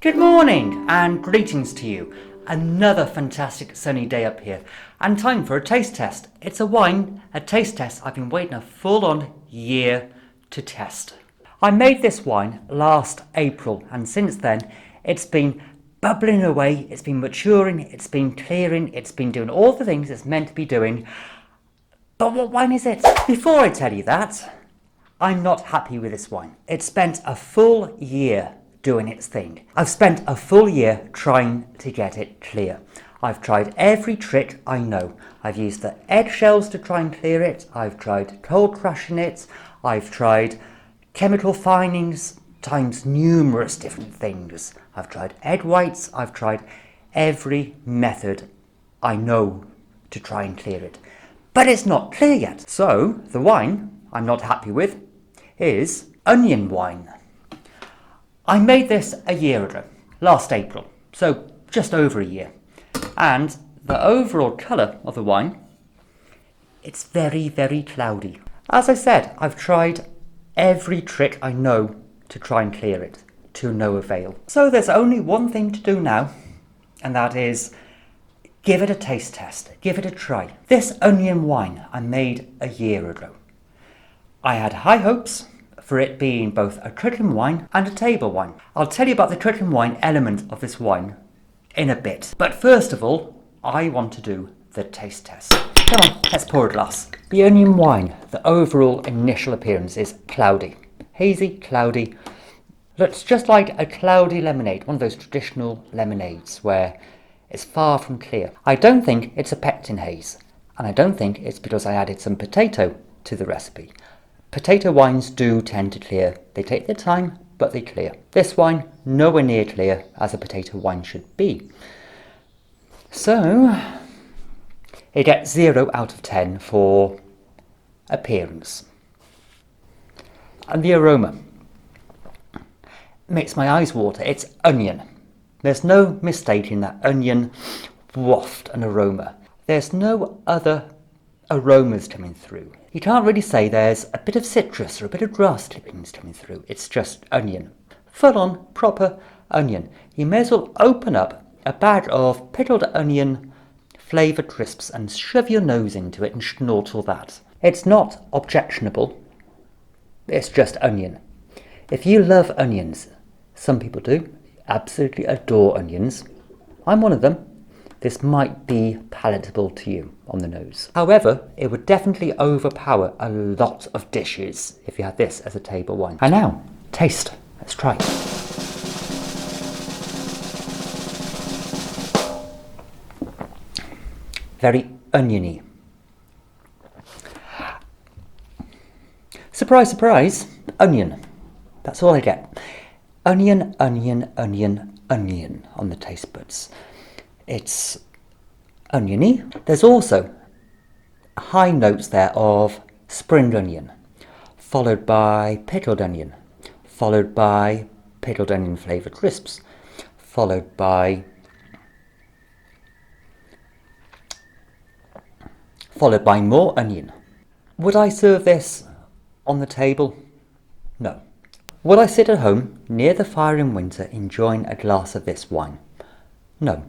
Good morning and greetings to you. Another fantastic sunny day up here and time for a taste test. It's a taste test I've been waiting a full-on year to test. I made this wine last April and since then it's been bubbling away, it's been maturing, it's been clearing, it's been doing all the things it's meant to be doing. But what wine is it? Before I tell you that, I'm not happy with this wine. It spent a full year doing its thing. I've spent a full year trying to get it clear. I've tried every trick I know. I've used the eggshells to try and clear it. I've tried cold crushing it. I've tried chemical finings times numerous different things. I've tried egg whites. I've tried every method I know to try and clear it. But it's not clear yet. So the wine I'm not happy with is onion wine. I made this a year ago, last April, so just over a year. And the overall colour of the wine, it's very, very cloudy. As I said, I've tried every trick I know to try and clear it, to no avail. So there's only one thing to do now, and that is give it a taste test, give it a try. This onion wine I made a year ago. I had high hopes for it being both a cooking wine and a table wine. I'll tell you about the cooking wine element of this wine in a bit. But first of all, I want to do the taste test. Come on, let's pour a glass. The onion wine, the overall initial appearance is cloudy. Hazy, cloudy. Looks just like a cloudy lemonade, one of those traditional lemonades where it's far from clear. I don't think it's a pectin haze, and I don't think it's because I added some potato to the recipe. Potato wines do tend to clear. They take their time, but they clear. This wine, nowhere near clear as a potato wine should be. So, it gets 0 out of 10 for appearance. And the aroma makes my eyes water. It's onion. There's no mistaking that onion waft an aroma. There's no other aromas coming through. You can't really say there's a bit of citrus or a bit of grass clippings coming through. It's just onion. Full on, proper onion. You may as well open up a bag of pickled onion flavoured crisps and shove your nose into it and snort all that. It's not objectionable. It's just onion. If you love onions, some people do, absolutely adore onions. I'm one of them. This might be palatable to you on the nose. However, it would definitely overpower a lot of dishes if you had this as a table wine. And now, taste. Let's try. Very oniony. Surprise, surprise, onion. That's all I get. Onion, onion, onion, onion on the taste buds. It's oniony. There's also high notes there of spring onion, followed by pickled onion, followed by pickled onion flavoured crisps, followed by more onion. Would I serve this on the table? No. Would I sit at home near the fire in winter enjoying a glass of this wine? No.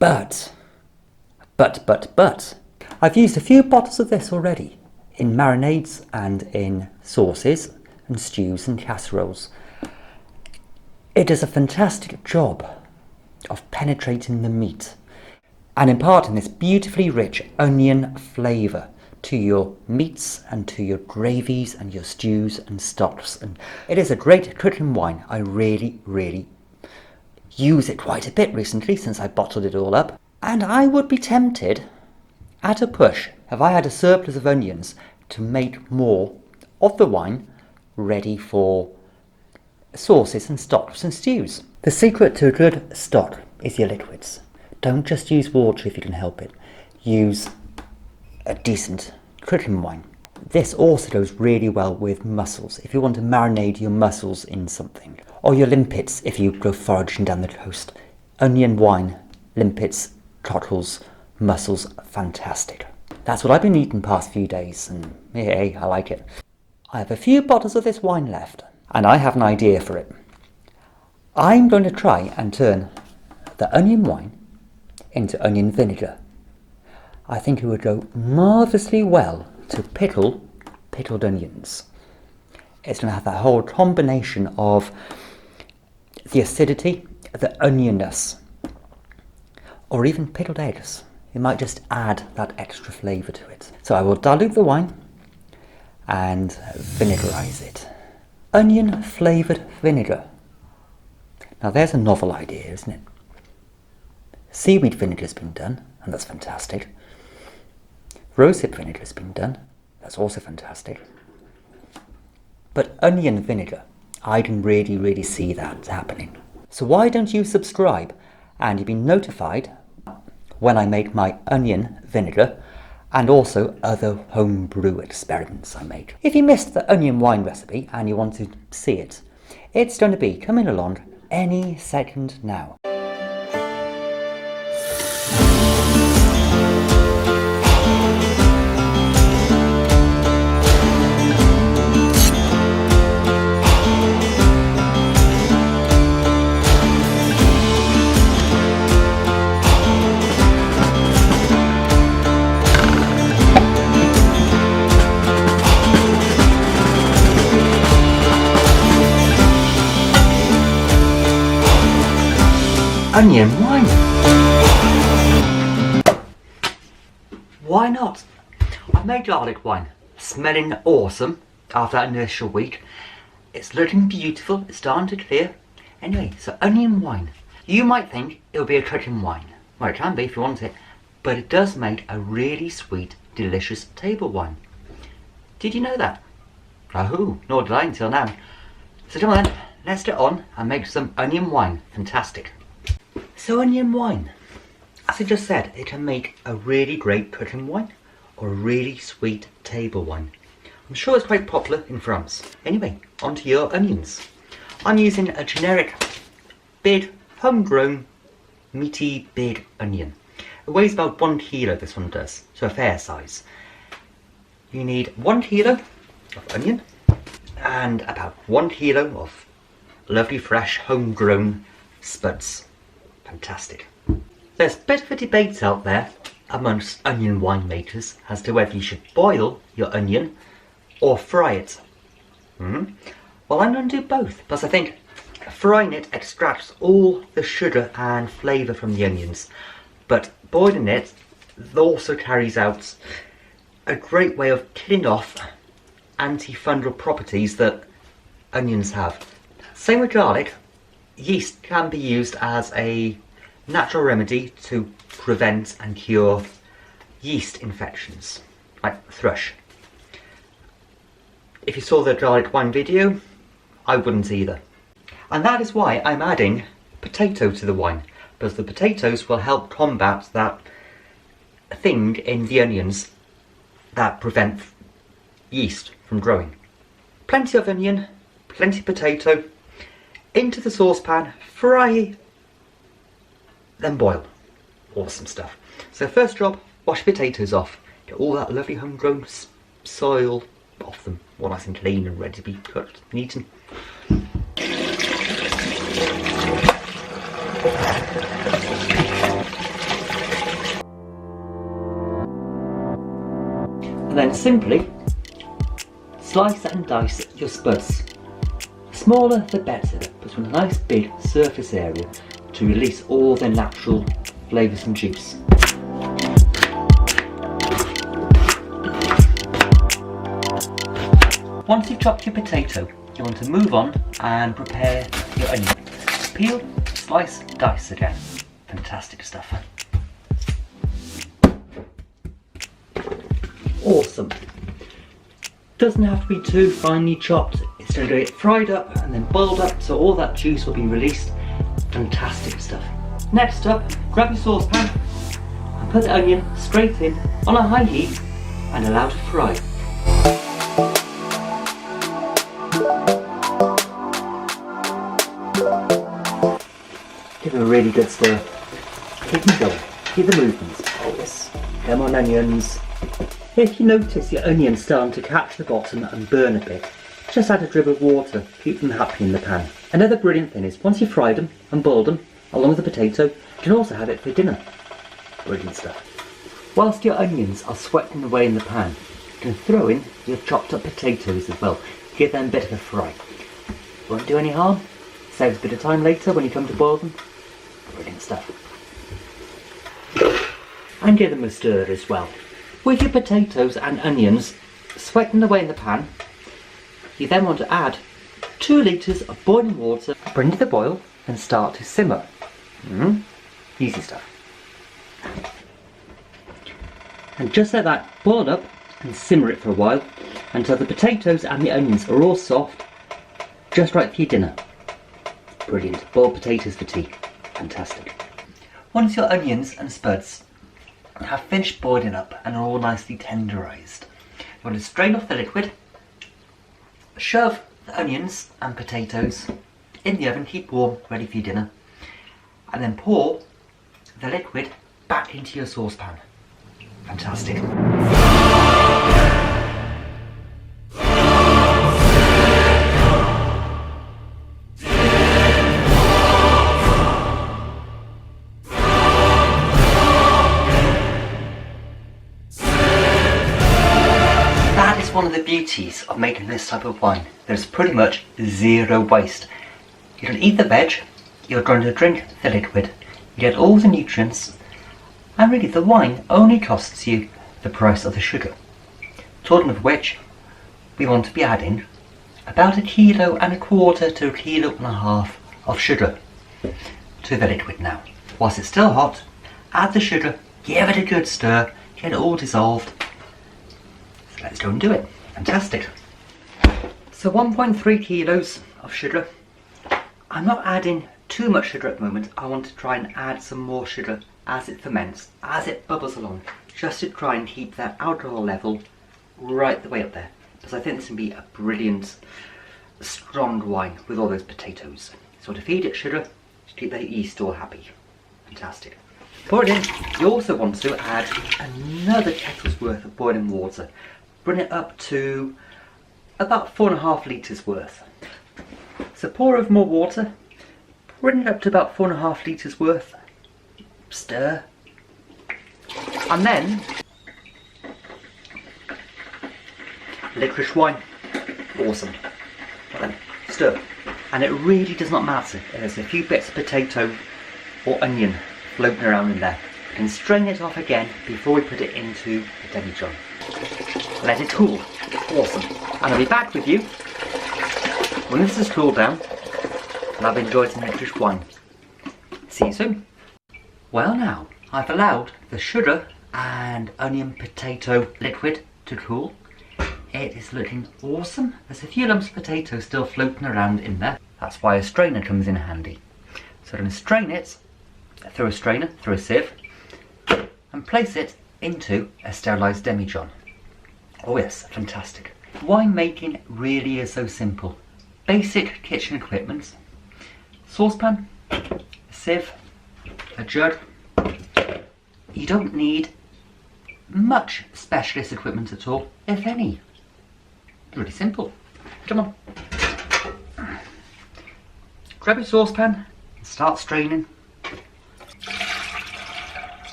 But, I've used a few bottles of this already in marinades and in sauces and stews and casseroles. It does a fantastic job of penetrating the meat and imparting this beautifully rich onion flavour to your meats and to your gravies and your stews and stocks. And it is a great cooking wine. I really, really use it quite a bit recently since I bottled it all up. And I would be tempted, at a push, if I had a surplus of onions, to make more of the wine ready for sauces and stocks and stews. The secret to a good stock is your liquids. Don't just use water if you can help it. Use a decent cooking wine. This also goes really well with mussels if you want to marinate your mussels in something. Or your limpets if you go foraging down the coast. Onion wine, limpets, cockles, mussels, fantastic. That's what I've been eating the past few days, and hey, I like it. I have a few bottles of this wine left, and I have an idea for it. I'm going to try and turn the onion wine into onion vinegar. I think it would go marvellously well to pickled onions. It's going to have that whole combination of the acidity, the onionness, or even pickled eggs. It might just add that extra flavour to it. So I will dilute the wine and vinegarize it. Onion flavoured vinegar. Now there's a novel idea, isn't it? Seaweed vinegar's been done, and that's fantastic. Rosehip vinegar's been done, that's also fantastic. But onion vinegar, I can really see that happening. So why don't you subscribe and you'll be notified when I make my onion vinegar and also other homebrew experiments I make. If you missed the onion wine recipe and you want to see it, it's going to be coming along any second now. Onion wine. Why not? I made garlic wine, smelling awesome after that initial week. It's looking beautiful, it's starting to clear. Anyway, so onion wine. You might think it would be a cooking wine. Well, it can be if you want it, but it does make a really sweet, delicious table wine. Did you know that? Oh, nor did I until now. So come on then, let's get on and make some onion wine. Fantastic. So onion wine, as I just said, it can make a really great cooking wine or a really sweet table wine. I'm sure it's quite popular in France. Anyway, onto your onions. I'm using a generic, big, homegrown, meaty, big onion. It weighs about 1 kilo, this one does, so a fair size. You need 1 kilo of onion and about 1 kilo of lovely fresh homegrown spuds. Fantastic. There's a bit of a debate out there amongst onion winemakers as to whether you should boil your onion or fry it. Well, I'm going to do both because I think frying it extracts all the sugar and flavour from the onions, but boiling it also carries out a great way of killing off antifungal properties that onions have. Same with garlic. Yeast can be used as a natural remedy to prevent and cure yeast infections, like thrush. If you saw the garlic wine video, I wouldn't either. And that is why I'm adding potato to the wine, because the potatoes will help combat that thing in the onions that prevent yeast from growing. Plenty of onion, plenty of potato, into the saucepan, fry, then boil. Awesome stuff. So first job, wash potatoes off. Get all that lovely homegrown soil off them. All nice and clean and ready to be cooked and eaten. And then simply slice and dice your spuds. Smaller the better, but with a nice big surface area to release all the natural flavours and juice. Once you've chopped your potato, you want to move on and prepare your onion. Peel, slice, dice again. Fantastic stuff. Awesome. Doesn't have to be too finely chopped. It's going to get fried up and then boiled up so all that juice will be released. Fantastic stuff. Next up, grab your saucepan and put the onion straight in on a high heat and allow to fry. Give it a really good stir. Keep them going. Keep the movements. Oh yes. Come on onions. If you notice your onions starting to catch the bottom and burn a bit, just add a drip of water. Keep them happy in the pan. Another brilliant thing is once you've fried them and boiled them along with the potato, you can also have it for dinner. Brilliant stuff. Whilst your onions are sweating away in the pan, you can throw in your chopped up potatoes as well. Give them a bit of a fry. Won't do any harm. Saves a bit of time later when you come to boil them. Brilliant stuff. And give them a stir as well. With your potatoes and onions sweating away in the pan, you then want to add 2 litres of boiling water, bring to the boil and start to simmer. Easy stuff. And just let that boil up and simmer it for a while until the potatoes and the onions are all soft, just right for your dinner. Brilliant. Boiled potatoes for tea. Fantastic. Once your onions and spuds have finished boiling up and are all nicely tenderised, you want to strain off the liquid, shove the onions and potatoes in the oven, keep warm, ready for your dinner, and then pour the liquid back into your saucepan. Fantastic. That is one of the beauties of making this type of wine. There's pretty much zero waste. You don't eat the veg, you're going to drink the liquid. You get all the nutrients, and really the wine only costs you the price of the sugar. Talking of which, we want to be adding about 1.25 kilos to 1.5 kilos of sugar to the liquid now. Whilst it's still hot, add the sugar, give it a good stir, get it all dissolved. So let's go and do it. Fantastic. So 1.3 kilos of sugar. I'm not adding too much sugar at the moment. I want to try and add some more sugar as it ferments, as it bubbles along, just to try and keep that alcohol level right the way up there, because I think this can be a brilliant strong wine with all those potatoes. So to feed it sugar, to keep the yeast all happy. Fantastic. Pour it in. You also want to add another kettle's worth of boiling water. Bring it up to about 4.5 litres worth. So pour over more water, bring it up to about 4.5 litres worth, stir, and then licorice wine. Awesome. Well then, stir. And it really does not matter if there's a few bits of potato or onion floating around in there. You can strain it off again before we put it into the demijohn. Let it cool. Awesome. And I'll be back with you when this has cooled down and I've enjoyed some licorice wine. See you soon. Well now, I've allowed the sugar and onion potato liquid to cool. It is looking awesome. There's a few lumps of potato still floating around in there. That's why a strainer comes in handy. So I'm going to strain it through a strainer, through a sieve, and place it into a sterilised demijohn. Oh yes, fantastic. Winemaking really is so simple. Basic kitchen equipment: saucepan, a sieve, a jug. You don't need much specialist equipment at all, if any. Really simple. Come on. Grab your saucepan and start straining.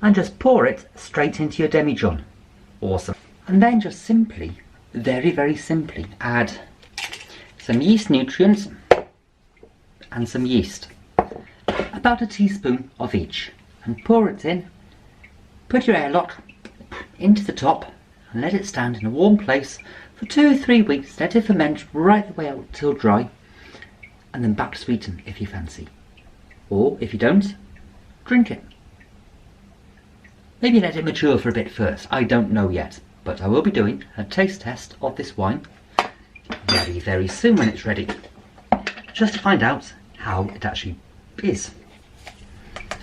And just pour it straight into your demijohn. Awesome. And then just simply, very, very simply, add some yeast nutrients and some yeast. About a teaspoon of each. And pour it in. Put your airlock into the top and let it stand in a warm place for 2 or 3 weeks. Let it ferment right the way out till dry. And then back to sweeten if you fancy. Or if you don't, drink it. Maybe let it mature for a bit first, I don't know yet, but I will be doing a taste test of this wine very, very soon when it's ready, just to find out how it actually is.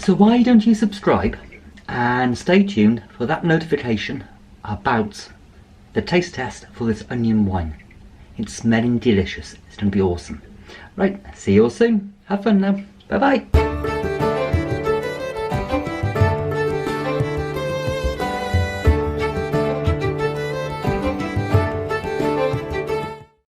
So why don't you subscribe and stay tuned for that notification about the taste test for this onion wine. It's smelling delicious, it's going to be awesome. Right, see you all soon, have fun now. Bye bye.